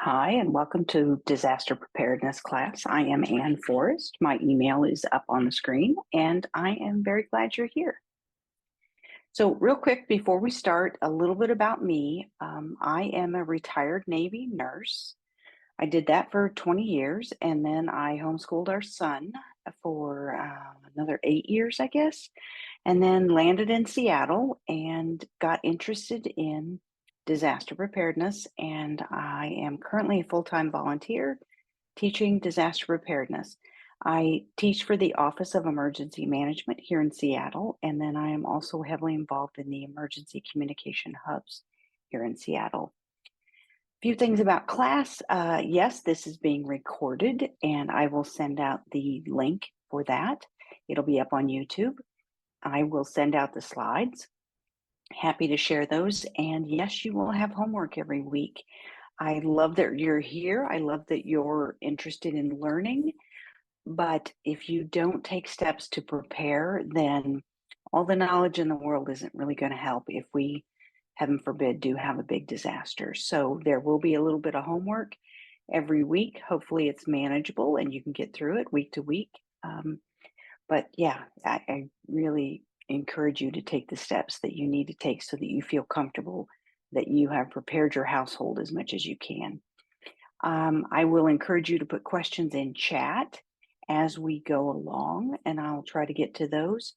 Hi, and welcome to Disaster Preparedness class. I am Ann Forrest. My email is up on the screen, and I am very glad you're here. So, real quick before we start, a little bit about me. I am a retired Navy nurse. I did that for 20 years, and then I homeschooled our son for another 8 years, I guess, and then landed in Seattle and got interested in disaster preparedness. And I am currently a full-time volunteer teaching disaster preparedness. I teach for the Office of Emergency Management here in Seattle, and then I am also heavily involved in the emergency communication hubs here in Seattle. A few things about class. Yes, this is being recorded, and I will send out the link for that. It'll be up on YouTube. I will send out the slides. Happy to share those. And yes, you will have homework every week. I love that you're here. I love that you're interested in learning. But if you don't take steps to prepare, then all the knowledge in the world isn't really going to help if we, heaven forbid, do have a big disaster. So there will be a little bit of homework every week. Hopefully it's manageable and you can get through it week to week. But yeah, I really encourage you to take the steps that you need to take so that you feel comfortable that you have prepared your household as much as you can. I will encourage you to put questions in chat as we go along, and I'll try to get to those.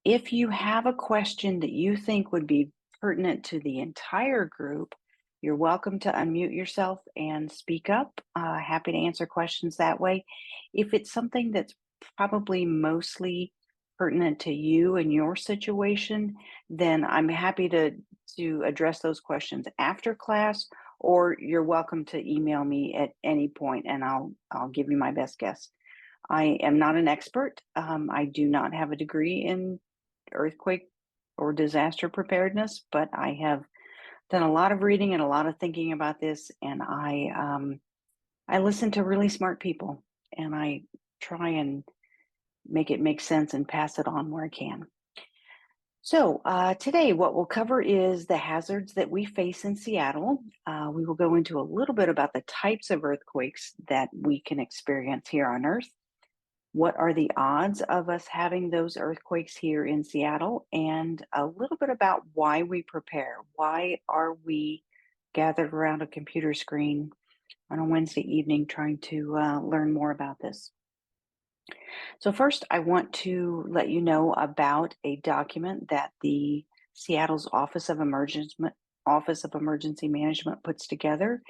If you have a question that you think would be pertinent to the entire group, you're welcome to unmute yourself and speak up. Happy to answer questions that way. If it's something that's probably mostly pertinent to you and your situation, then I'm happy to address those questions after class, or you're welcome to email me at any point and I'll give you my best guess. I am not an expert. I do not have a degree in earthquake or disaster preparedness, but I have done a lot of reading and a lot of thinking about this, and I listen to really smart people, and I try and make it make sense and pass it on where I can. So today, what we'll cover is the hazards that we face in Seattle. We will go into a little bit about the types of earthquakes that we can experience here on Earth. What are the odds of us having those earthquakes here in Seattle? And a little bit about why we prepare. Why are we gathered around a computer screen on a Wednesday evening trying to learn more about this? So first, I want to let you know about a document that the Seattle's Office of Emergency Management puts together.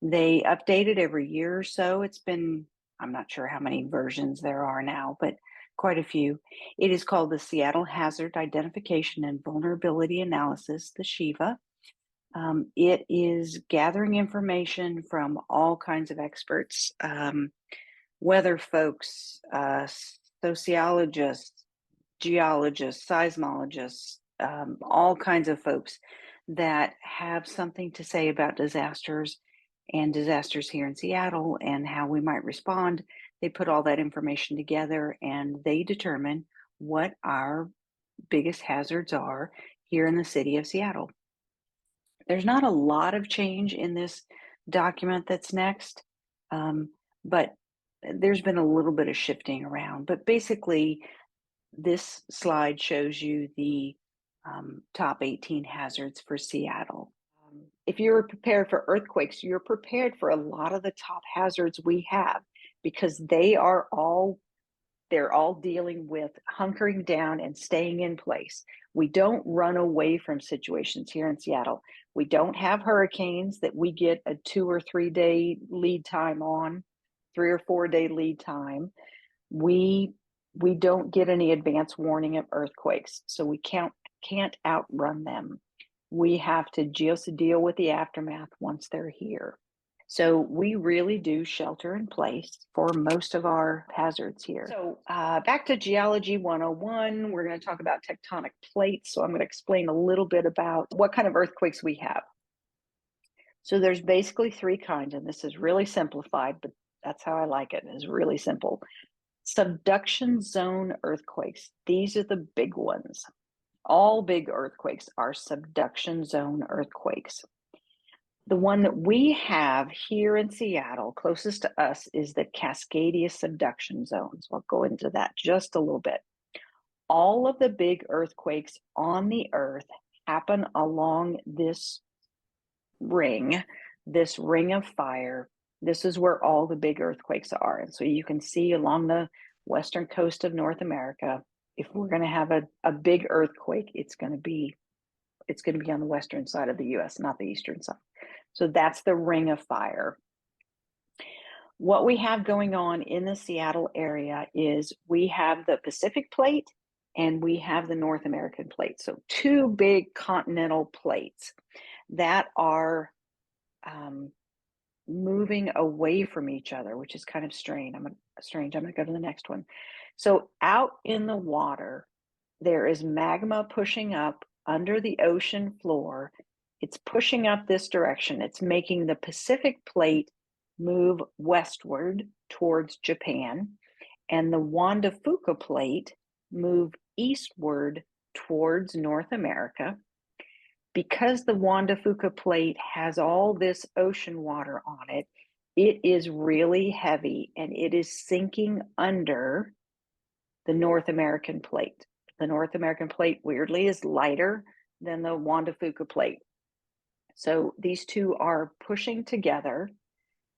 They update it every year or so. It's been, I'm not sure how many versions there are now, but quite a few. It is called the Seattle Hazard Identification and Vulnerability Analysis, the SHIVA. It is gathering information from all kinds of experts, weather folks, sociologists, geologists, seismologists, all kinds of folks that have something to say about disasters and disasters here in Seattle and how we might respond. They put all that information together and they determine what our biggest hazards are here in the city of Seattle. There's not a lot of change in this document that's next, but there's been a little bit of shifting around. But basically, this slide shows you the top 18 hazards for Seattle. If you're prepared for earthquakes, you're prepared for a lot of the top hazards we have because they're all dealing with hunkering down and staying in place. We don't run away from situations here in Seattle. We don't have hurricanes that we get a 2 or 3 day lead time on, 3 or 4 day lead time. We don't get any advance warning of earthquakes, so we can't outrun them. We have to just deal with the aftermath once they're here. So we really do shelter in place for most of our hazards here. So back to Geology 101, we're going to talk about tectonic plates. So I'm going to explain a little bit about what kind of earthquakes we have. So there's basically 3 kinds, and this is really simplified, but that's how I like it. It's really simple. Subduction zone earthquakes. These are the big ones. All big earthquakes are subduction zone earthquakes. The one that we have here in Seattle, closest to us, is the Cascadia subduction zone. So I'll go into that just a little bit. All of the big earthquakes on the earth happen along this ring of fire. This is where all the big earthquakes are. And so you can see along the western coast of North America, if we're going to have a big earthquake, it's going to be on the western side of the US, not the eastern side. So that's the ring of fire. What we have going on in the Seattle area is we have the Pacific plate and we have the North American plate. So two big continental plates that are moving away from each other, which is kind of strange. I'm going to go to the next one. So out in the water, there is magma pushing up under the ocean floor. It's pushing up this direction. It's making the Pacific plate move westward towards Japan, and the Juan de Fuca plate move eastward towards North America. Because the Juan de Fuca plate has all this ocean water on it, it is really heavy and it is sinking under the North American plate. The North American plate, weirdly, is lighter than the Juan de Fuca plate. So these two are pushing together,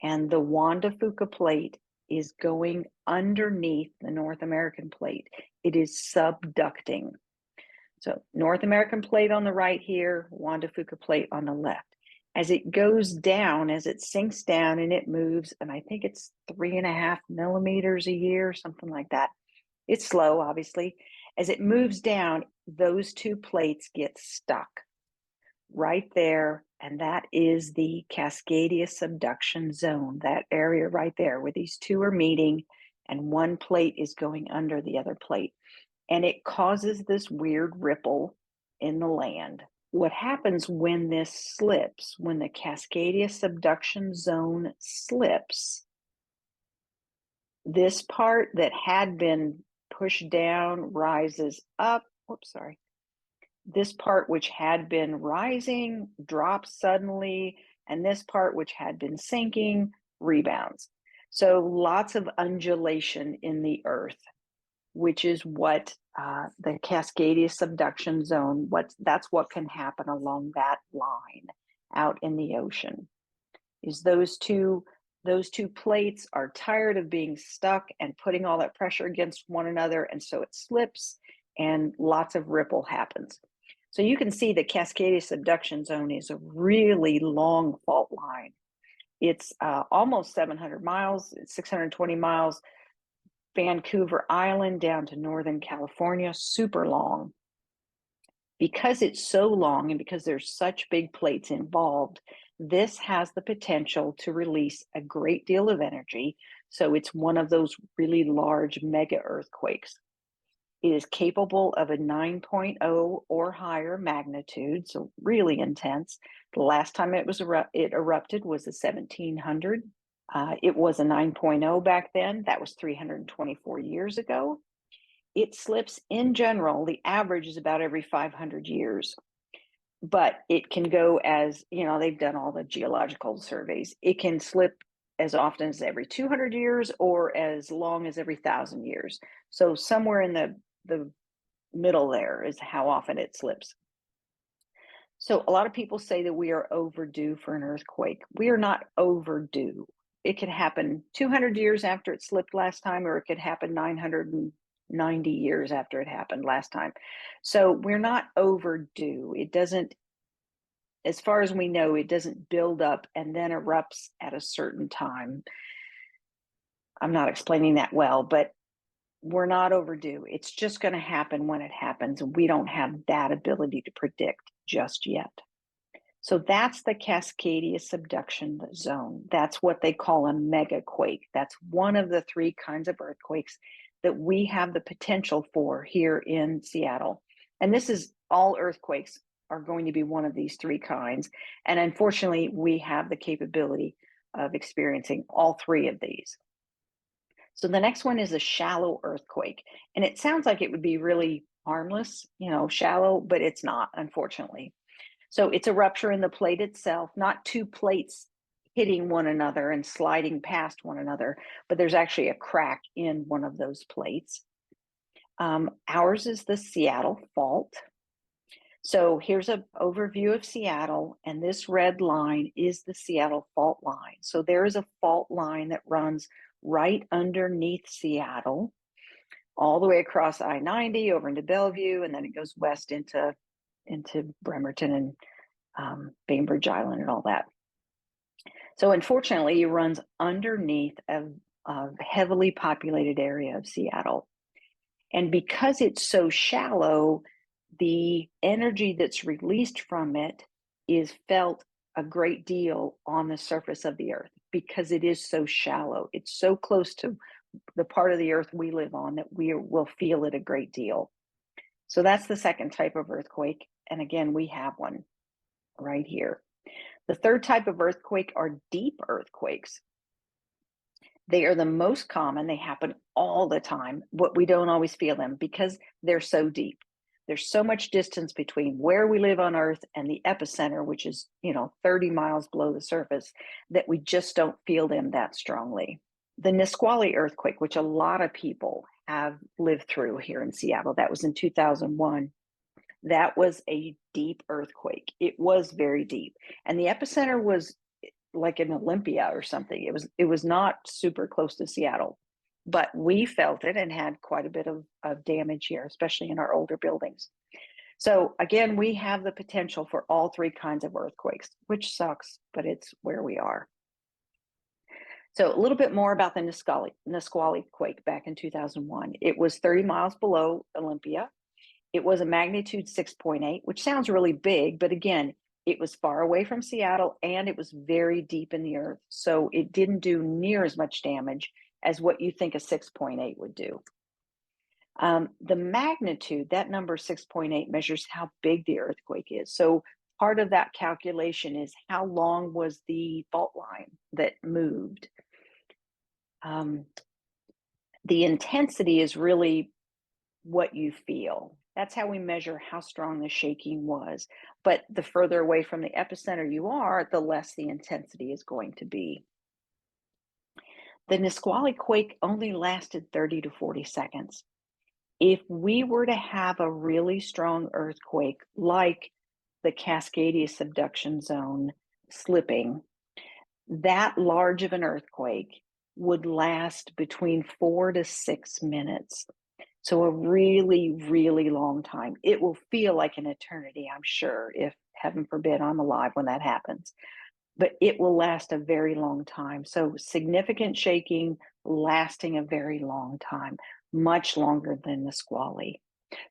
and the Juan de Fuca plate is going underneath the North American plate. It is subducting. So North American plate on the right here, Juan de Fuca plate on the left. As it goes down, as it sinks down and it moves, and I think it's 3.5 millimeters a year, something like that. It's slow, obviously. As it moves down, those two plates get stuck right there, and that is the Cascadia subduction zone, that area right there where these two are meeting and one plate is going under the other plate. And it causes this weird ripple in the land. What happens when this slips, when the Cascadia subduction zone slips, this part that had been pushed down rises up. Whoops, sorry. This part which had been rising drops suddenly, and this part which had been sinking rebounds. So lots of undulation in the earth, which is what the Cascadia subduction zone, that's what can happen along that line out in the ocean, is those two plates are tired of being stuck and putting all that pressure against one another, and so it slips and lots of ripple happens. So you can see the Cascadia subduction zone is a really long fault line. It's almost 700 miles, it's 620 miles, Vancouver Island down to Northern California, super long. Because it's so long and because there's such big plates involved, this has the potential to release a great deal of energy. So it's one of those really large mega earthquakes. It is capable of a 9.0 or higher magnitude, so really intense. The last time it erupted was the 1700. It was a 9.0 back then. That was 324 years ago. It slips in general, the average is about every 500 years. But it can go as, they've done all the geological surveys. It can slip as often as every 200 years or as long as every 1,000 years. So somewhere in the middle there is how often it slips. So a lot of people say that we are overdue for an earthquake. We are not overdue. It could happen 200 years after it slipped last time, or it could happen 990 years after it happened last time. So we're not overdue. It doesn't, as far as we know, it doesn't build up and then erupts at a certain time. I'm not explaining that well, but we're not overdue. It's just going to happen when it happens. We don't have that ability to predict just yet. So that's the Cascadia subduction zone. That's what they call a megaquake. That's one of the three kinds of earthquakes that we have the potential for here in Seattle. And this is all earthquakes are going to be one of these three kinds. And unfortunately, we have the capability of experiencing all three of these. So the next one is a shallow earthquake. And it sounds like it would be really harmless, shallow, but it's not, unfortunately. So it's a rupture in the plate itself, not two plates hitting one another and sliding past one another, but there's actually a crack in one of those plates. Ours is the Seattle Fault. So here's an overview of Seattle, and this red line is the Seattle Fault line. So there is a fault line that runs right underneath Seattle, all the way across I-90 over into Bellevue, and then it goes west into Bremerton and Bainbridge Island and all that. So unfortunately, it runs underneath a heavily populated area of Seattle. And because it's so shallow, the energy that's released from it is felt a great deal on the surface of the earth because it is so shallow. It's so close to the part of the earth we live on that we will feel it a great deal. So that's the second type of earthquake. And again, we have one right here. The third type of earthquake are deep earthquakes. They are the most common. They happen all the time, but we don't always feel them because they're so deep. There's so much distance between where we live on Earth and the epicenter, which is, 30 miles below the surface, that we just don't feel them that strongly. The Nisqually earthquake, which a lot of people have lived through here in Seattle, that was in 2001. That was a deep earthquake. It was very deep. And the epicenter was like in Olympia or something. It was not super close to Seattle, but we felt it and had quite a bit of damage here, especially in our older buildings. So again, we have the potential for all three kinds of earthquakes, which sucks, but it's where we are. So a little bit more about the Nisqually quake back in 2001. It was 30 miles below Olympia. It was a magnitude 6.8, which sounds really big, but again, it was far away from Seattle and it was very deep in the earth. So it didn't do near as much damage as what you think a 6.8 would do. The magnitude, that number 6.8 measures how big the earthquake is. So part of that calculation is how long was the fault line that moved. The intensity is really what you feel. That's how we measure how strong the shaking was. But the further away from the epicenter you are, the less the intensity is going to be. The Nisqually quake only lasted 30 to 40 seconds. If we were to have a really strong earthquake like the Cascadia subduction zone slipping, that large of an earthquake would last between 4 to 6 minutes. So a really, really long time. It will feel like an eternity, I'm sure, if heaven forbid I'm alive when that happens. But it will last a very long time. So significant shaking lasting a very long time, much longer than the Nisqually.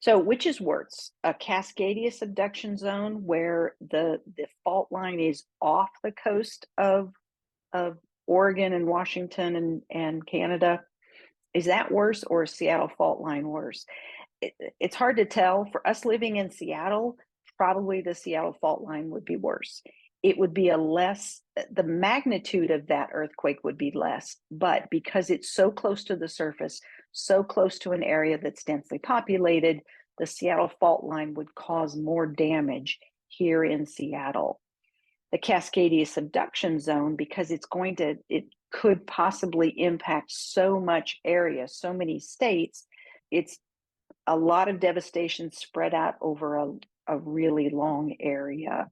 So which is worse, a Cascadia subduction zone where the fault line is off the coast of Oregon and Washington and Canada? Is that worse, or is Seattle fault line worse? It's hard to tell. For us living in Seattle, probably the Seattle fault line would be worse. It would be the magnitude of that earthquake would be less, but because it's so close to the surface, so close to an area that's densely populated, the Seattle fault line would cause more damage here in Seattle. The Cascadia subduction zone, because it could possibly impact so much area, so many states, it's a lot of devastation spread out over a really long area.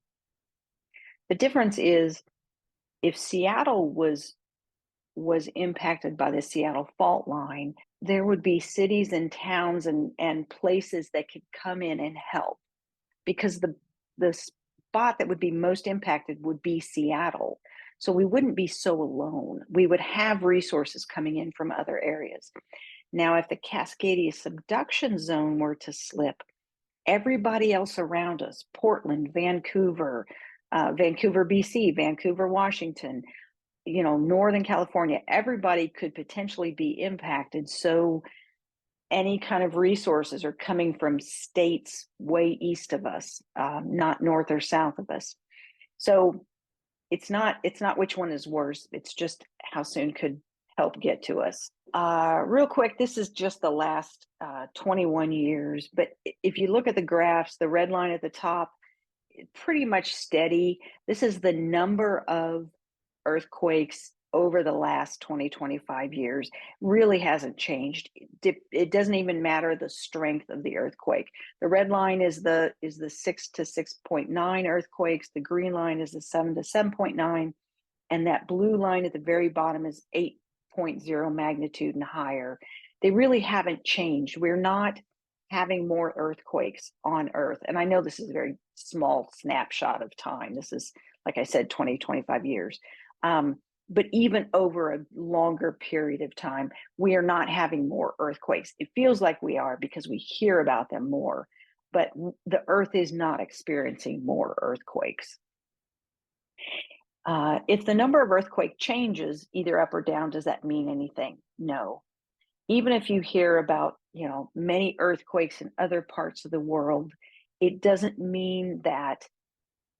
The difference is if Seattle was impacted by the Seattle fault line, there would be cities and towns and places that could come in and help, because the spot that would be most impacted would be Seattle. So we wouldn't be so alone. We would have resources coming in from other areas. Now, if the Cascadia subduction zone were to slip, everybody else around us, Portland, Vancouver, BC, Vancouver, Washington, Northern California, everybody could potentially be impacted. So any kind of resources are coming from states way east of us, not north or south of us. So it's not which one is worse. It's just how soon could help get to us. Real quick, this is just the last 21 years. But if you look at the graphs, the red line at the top pretty much steady. This is the number of earthquakes over the last 20-25 years. Really hasn't changed. It doesn't even matter the strength of the earthquake. The red line is the 6 to 6.9 earthquakes. The green line is the 7 to 7.9, and that blue line at the very bottom is 8.0 magnitude and higher. They really haven't changed. We're not having more earthquakes on Earth. And I know this is a very small snapshot of time. This is, like I said, 20-25 years. But even over a longer period of time, we are not having more earthquakes. It feels like we are because we hear about them more, but the Earth is not experiencing more earthquakes. If the number of earthquake changes either up or down, does that mean anything? No. Even if you hear about, many earthquakes in other parts of the world, it doesn't mean that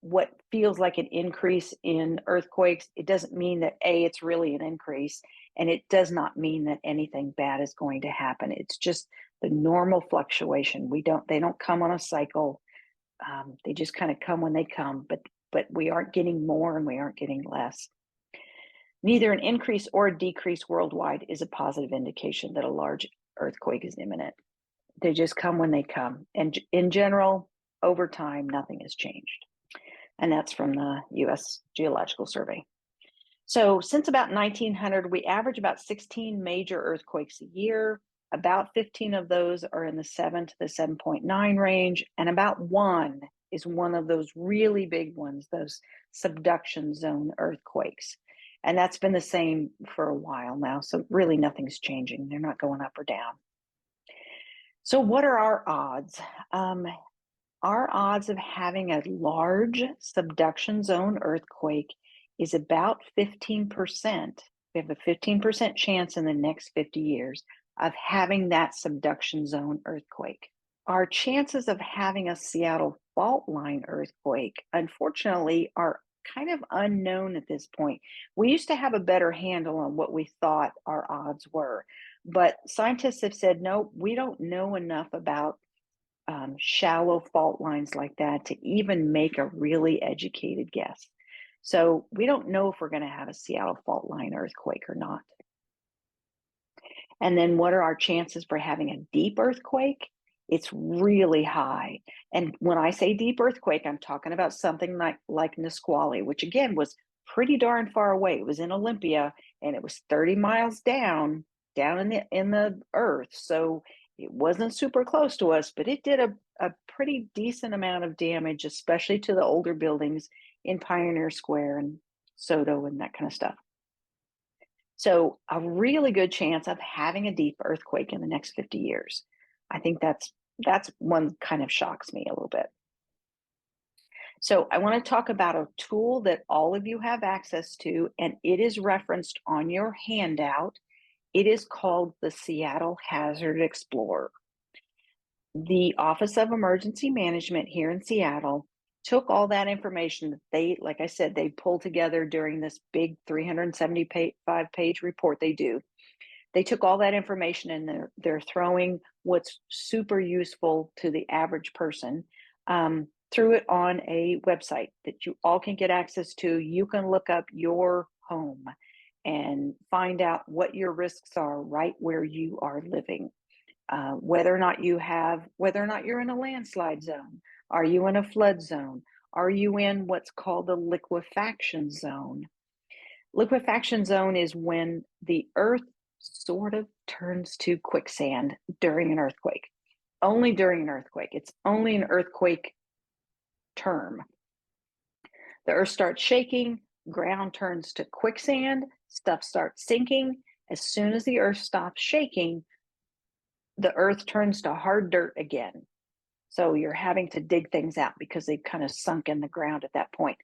what feels like an increase in earthquakes, it doesn't mean that it's really an increase, and it does not mean that anything bad is going to happen. It's just the normal fluctuation. They don't come on a cycle. They just kind of come when they come, but we aren't getting more and we aren't getting less. Neither an increase or a decrease worldwide is a positive indication that a large earthquake is imminent. They just come when they come. And in general, over time, nothing has changed. And that's from the US Geological Survey. So since about 1900, we average about 16 major earthquakes a year. About 15 of those are in the 7 to the 7.9 range, and about one is one of those really big ones, those subduction zone earthquakes. And that's been the same for a while now. So really nothing's changing. They're not going up or down. So what are our odds? Our odds of having a large subduction zone earthquake is about 15%. We have a 15% chance in the next 50 years of having that subduction zone earthquake. Our chances of having a Seattle fault line earthquake, unfortunately, are kind of unknown at this point. We used to have a better handle on what we thought our odds were, but scientists have said, no, we don't know enough about shallow fault lines like that to even make a really educated guess. So we don't know if we're going to have a Seattle fault line earthquake or not. And then what are our chances for having a deep earthquake? It's really high. And when I say deep earthquake, I'm talking about something like Nisqually, which again was pretty darn far away. It was in Olympia and it was 30 miles down in the earth. So it wasn't super close to us, but it did a pretty decent amount of damage, especially to the older buildings in Pioneer Square and SoDo and that kind of stuff. So a really good chance of having a deep earthquake in the next 50 years. I think that's one kind of shocks me a little bit. So I want to talk about a tool that all of you have access to, and it is referenced on your handout. It is called the Seattle Hazard Explorer. The Office of Emergency Management here in Seattle took all that information that they, like I said, they pulled together during this big 375-page report they do. They took all that information and they're throwing what's super useful to the average person through it on a website that you all can get access to. You can look up your home and find out what your risks are right where you are living. Whether or not you're in a landslide zone. Are you in a flood zone? Are you in what's called a liquefaction zone? Liquefaction zone is when the earth sort of turns to quicksand during an earthquake. Only during an earthquake. It's only an earthquake term. The earth starts shaking, ground turns to quicksand, stuff starts sinking. As soon as the earth stops shaking, the earth turns to hard dirt again. So you're having to dig things out because they've kind of sunk in the ground at that point.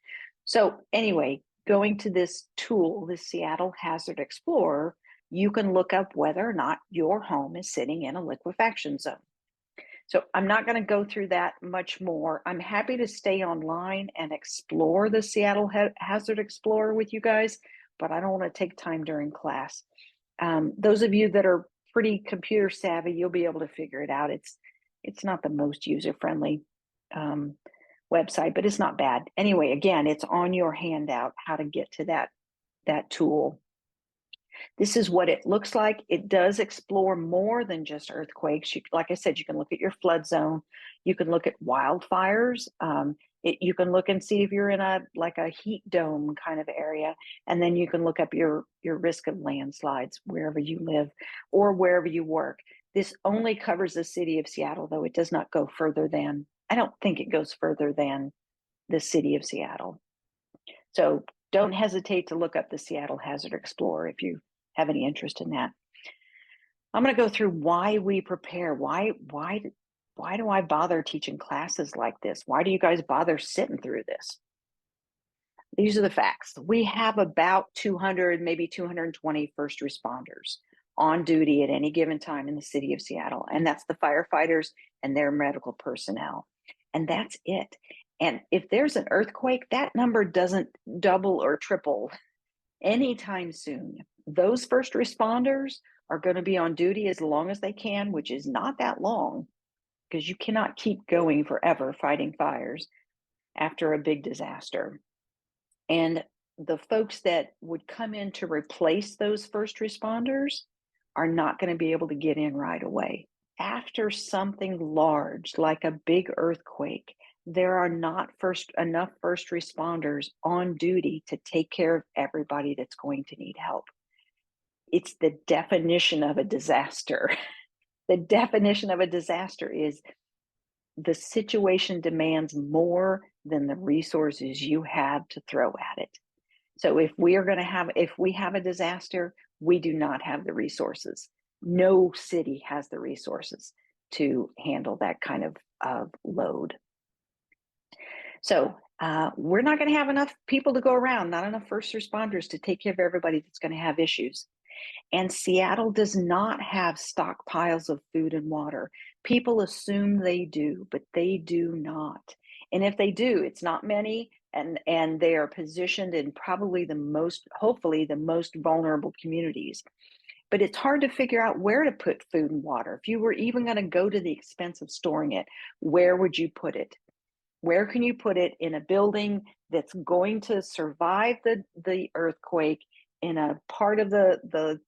So anyway, going to this tool, this Seattle Hazard Explorer, you can look up whether or not your home is sitting in a liquefaction zone. So I'm not going to go through that much more. I'm happy to stay online and explore the Seattle Hazard Explorer with you guys, but I don't want to take time during class. Those of you that are pretty computer savvy, you'll be able to figure it out. It's not the most user-friendly website, but it's not bad. Anyway, again, it's on your handout how to get to that tool. This is what it looks like. It does explore more than just earthquakes. Like I said, you can look at your flood zone. You can look at wildfires. You can look and see if you're in a heat dome kind of area, and then you can look up your risk of landslides wherever you live or wherever you work. This only covers the city of Seattle, though it does not go further than, I don't think it goes further than the city of Seattle. So don't hesitate to look up the Seattle Hazard Explorer if you have any interest in that. I'm going to go through why we prepare. Why do I bother teaching classes like this? Why do you guys bother sitting through this? These are the facts. We have about 200, maybe 220 first responders on duty at any given time in the city of Seattle. And that's the firefighters and their medical personnel. And that's it. And if there's an earthquake, that number doesn't double or triple anytime soon. Those first responders are going to be on duty as long as they can, which is not that long, because you cannot keep going forever fighting fires after a big disaster. And the folks that would come in to replace those first responders are not going to be able to get in right away. After something large, like a big earthquake, there are not enough first responders on duty to take care of everybody that's going to need help. It's the definition of a disaster. The definition of a disaster is the situation demands more than the resources you have to throw at it. So if we have a disaster, we do not have the resources. No city has the resources to handle that kind of load. So we're not going to have enough people to go around, not enough first responders to take care of everybody that's going to have issues. And Seattle does not have stockpiles of food and water. People assume they do, but they do not. And if they do, it's not many, and they are positioned in probably hopefully the most vulnerable communities. But it's hard to figure out where to put food and water. If you were even going to go to the expense of storing it, where would you put it? Where can you put it in a building that's going to survive the earthquake, in a part of the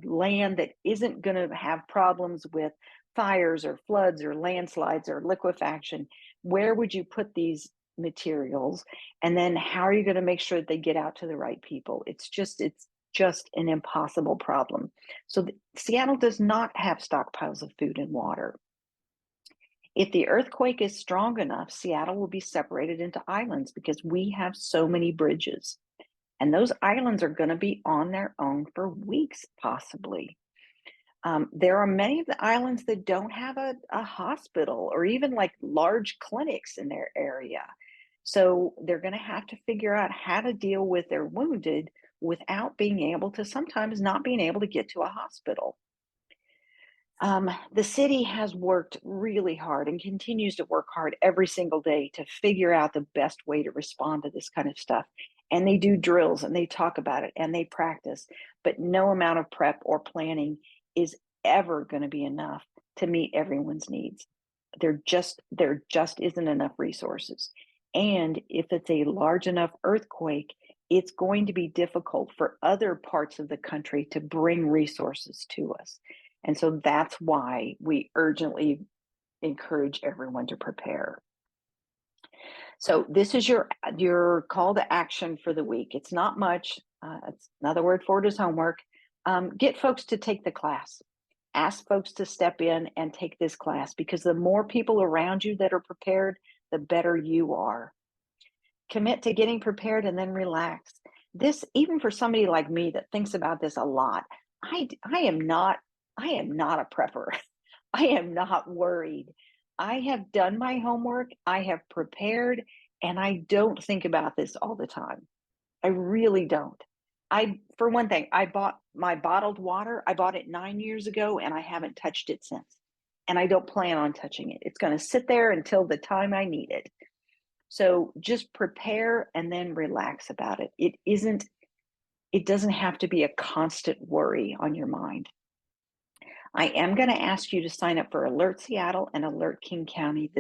land that isn't going to have problems with fires or floods or landslides or liquefaction? Where would you put these materials? And then how are you going to make sure that they get out to the right people? It's just an impossible problem. So Seattle does not have stockpiles of food and water. If the earthquake is strong enough, Seattle will be separated into islands because we have so many bridges. And those islands are going to be on their own for weeks, possibly. There are many of the islands that don't have a hospital or even like large clinics in their area. So they're going to have to figure out how to deal with their wounded without sometimes not being able to get to a hospital. The city has worked really hard and continues to work hard every single day to figure out the best way to respond to this kind of stuff. And they do drills and they talk about it and they practice, but no amount of prep or planning is ever going to be enough to meet everyone's needs. There just isn't enough resources. And if it's a large enough earthquake, it's going to be difficult for other parts of the country to bring resources to us. And so that's why we urgently encourage everyone to prepare. So this is your call to action for the week. It's not much. It's another word for it is homework. Get folks to take the class. Ask folks to step in and take this class, because the more people around you that are prepared, the better you are. Commit to getting prepared and then relax. This, even for somebody like me that thinks about this a lot, I am not a prepper. I am not worried. I have done my homework. I have prepared, and I don't think about this all the time. I really don't. For one thing, I bought my bottled water. I bought it 9 years ago, and I haven't touched it since. And I don't plan on touching it. It's going to sit there until the time I need it. So just prepare and then relax about it. It doesn't have to be a constant worry on your mind. I am going to ask you to sign up for Alert Seattle and Alert King County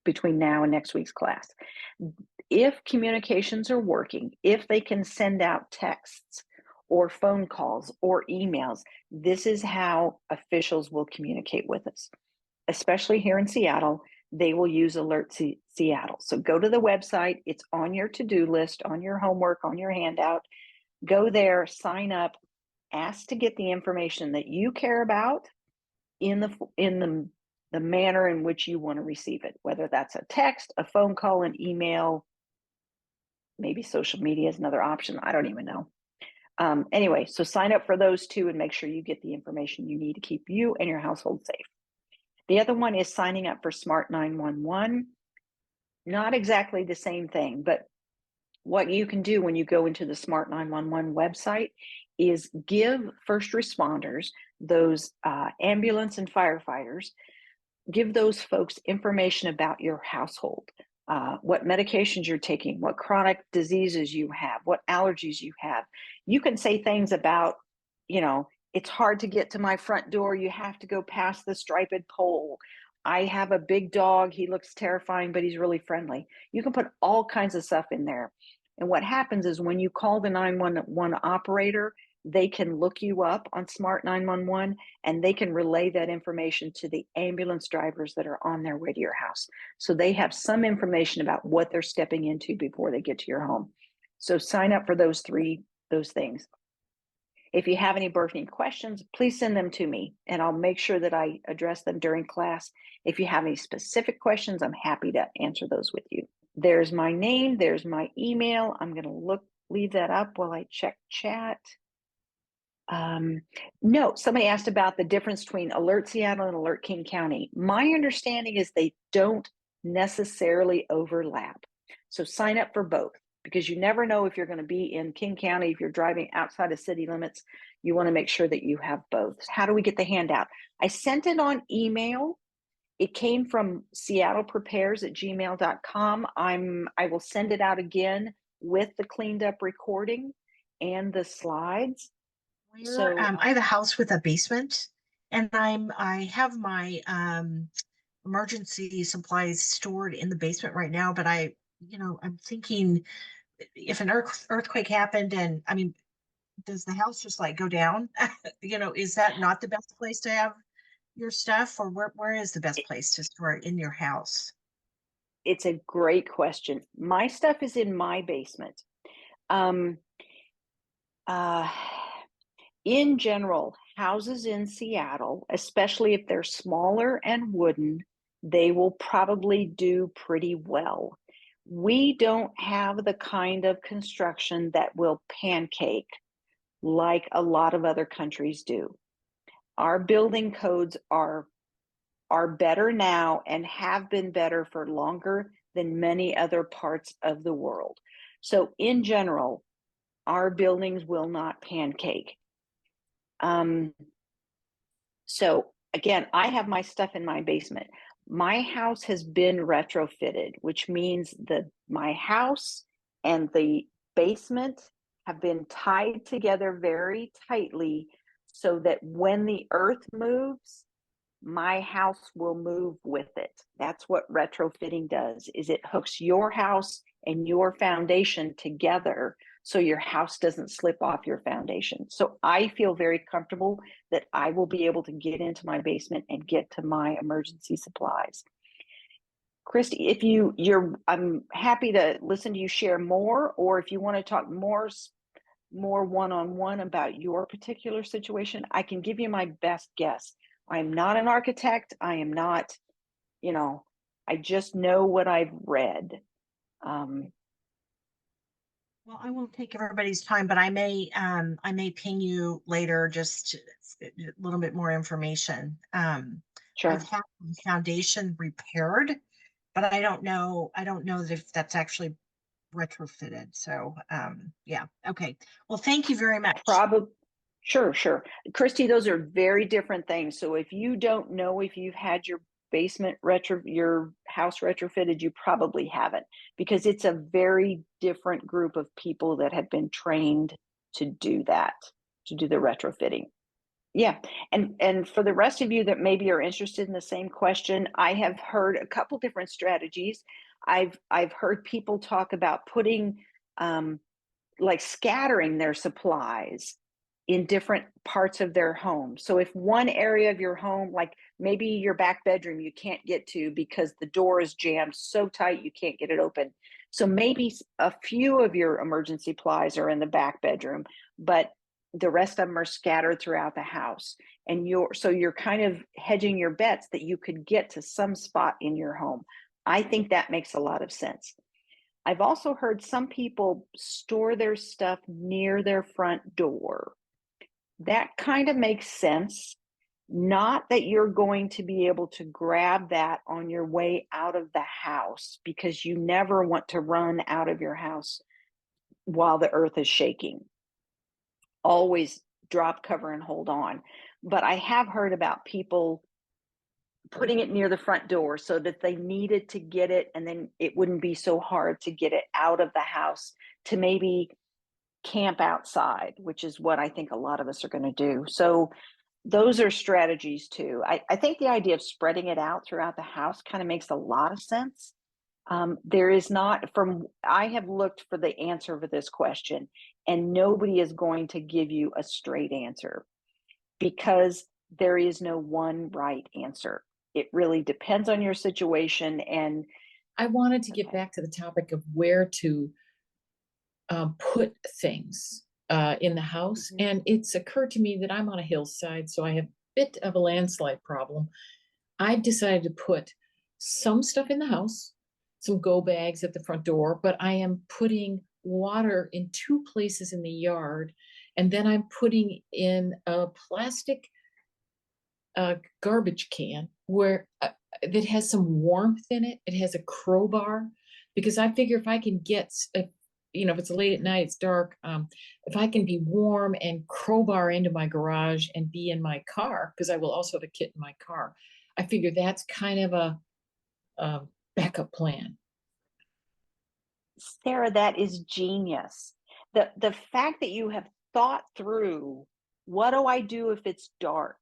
between now and next week's class. If communications are working, if they can send out texts or phone calls or emails, this is how officials will communicate with us. Especially here in Seattle, they will use Alert Seattle. So go to the website, it's on your to-do list, on your homework, on your handout. Go there, sign up, ask to get the information that you care about in the manner in which you want to receive it, whether that's a text, a phone call, an email, maybe social media is another option. I don't even know. Anyway, so sign up for those two and make sure you get the information you need to keep you and your household safe. The other one is signing up for Smart 911. Not exactly the same thing, but what you can do when you go into the Smart 911 website is give first responders, those ambulance and firefighters, give those folks information about your household, what medications you're taking, what chronic diseases you have, what allergies you have. You can say things about, it's hard to get to my front door. You have to go past the striped pole. I have a big dog. He looks terrifying, but he's really friendly. You can put all kinds of stuff in there. And what happens is when you call the 911 operator, they can look you up on Smart 911 and they can relay that information to the ambulance drivers that are on their way to your house. So they have some information about what they're stepping into before they get to your home. So sign up for those things. If you have any burning questions, please send them to me and I'll make sure that I address them during class. If you have any specific questions, I'm happy to answer those with you. There's my name, there's my email. I'm going to leave that up while I check chat. No, somebody asked about the difference between Alert Seattle and Alert King County. My understanding is they don't necessarily overlap. So sign up for both because you never know if you're going to be in King County. If you're driving outside of city limits, you want to make sure that you have both. How do we get the handout? I sent it on email. It came from seattleprepares@gmail.com. I will send it out again with the cleaned up recording and the slides. So I have a house with a basement, and I have my emergency supplies stored in the basement right now. But I'm thinking if an earthquake happened, and I mean, does the house just like go down? Is that not the best place to have your stuff, or where is the best place to store it in your house? It's a great question. My stuff is in my basement. In general, houses in Seattle, especially if they're smaller and wooden, they will probably do pretty well. We don't have the kind of construction that will pancake like a lot of other countries do. Our building codes are better now and have been better for longer than many other parts of the world. So in general, our buildings will not pancake. So again, I have my stuff in my basement. My house has been retrofitted, which means that my house and the basement have been tied together very tightly so that when the earth moves, my house will move with it. That's what retrofitting does, is it hooks your house and your foundation together so your house doesn't slip off your foundation. So I feel very comfortable that I will be able to get into my basement and get to my emergency supplies. Christy, if I'm happy to listen to you share more, or if you want to talk more one-on-one about your particular situation, I can give you my best guess. I'm not an architect. I am not, I just know what I've read. Well, I won't take everybody's time, but I may ping you later just a little bit more information. Sure. I've had the foundation repaired, but I don't know if that's actually retrofitted. So yeah. Okay. Well, thank you very much. Probably. Sure. Christy, those are very different things. So if you don't know if you've had your your house retrofitted, you probably haven't, because it's a very different group of people that have been trained to do that, to do the retrofitting. Yeah, and for the rest of you that maybe are interested in the same question, I have heard a couple different strategies. I've heard people talk about putting um, like scattering their supplies in different parts of their home. So if one area of your home, like maybe your back bedroom, you can't get to because the door is jammed so tight you can't get it open. So maybe a few of your emergency supplies are in the back bedroom, but the rest of them are scattered throughout the house. And you're kind of hedging your bets that you could get to some spot in your home. I think that makes a lot of sense. I've also heard some people store their stuff near their front door. That kind of makes sense. Not that you're going to be able to grab that on your way out of the house, because you never want to run out of your house while the earth is shaking. Always drop, cover, and hold on. But I have heard about people putting it near the front door so that they needed to get it, and then it wouldn't be so hard to get it out of the house to maybe camp outside, which is what I think a lot of us are going to do. So those are strategies too. I think the idea of spreading it out throughout the house kind of makes a lot of sense. There is not, from I have looked for the answer for this question, and nobody is going to give you a straight answer because there is no one right answer. It really depends on your situation. And I wanted to get back to the topic of where to put things in the house. Mhm. And it's occurred to me that I'm on a hillside, so I have a bit of a landslide problem. I've decided to put some stuff in the house, some go bags at the front door, but I am putting water in two places in the yard. And then I'm putting in a plastic garbage can where that has some warmth in it. It has a crowbar because I figure if I can get, if it's late at night, it's dark. If I can be warm and crowbar into my garage and be in my car, because I will also have a kit in my car, I figure that's kind of a backup plan. Sarah, that is genius. The fact that you have thought through, what do I do if it's dark?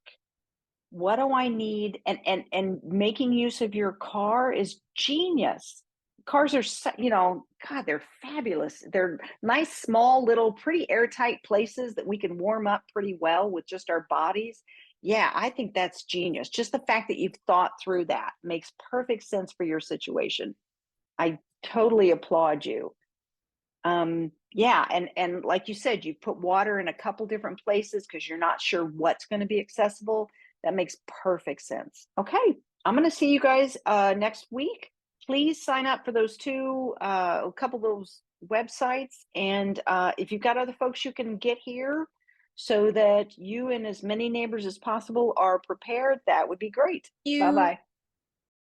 What do I need? And making use of your car is genius. Cars are, God, they're fabulous. They're nice, small, little, pretty airtight places that we can warm up pretty well with just our bodies. Yeah, I think that's genius. Just the fact that you've thought through that makes perfect sense for your situation. I totally applaud you. Yeah, and like you said, you put water in a couple different places because you're not sure what's going to be accessible. That makes perfect sense. Okay, I'm going to see you guys next week. Please sign up for those a couple of those websites, and if you've got other folks you can get here so that you and as many neighbors as possible are prepared, that would be great. Bye bye.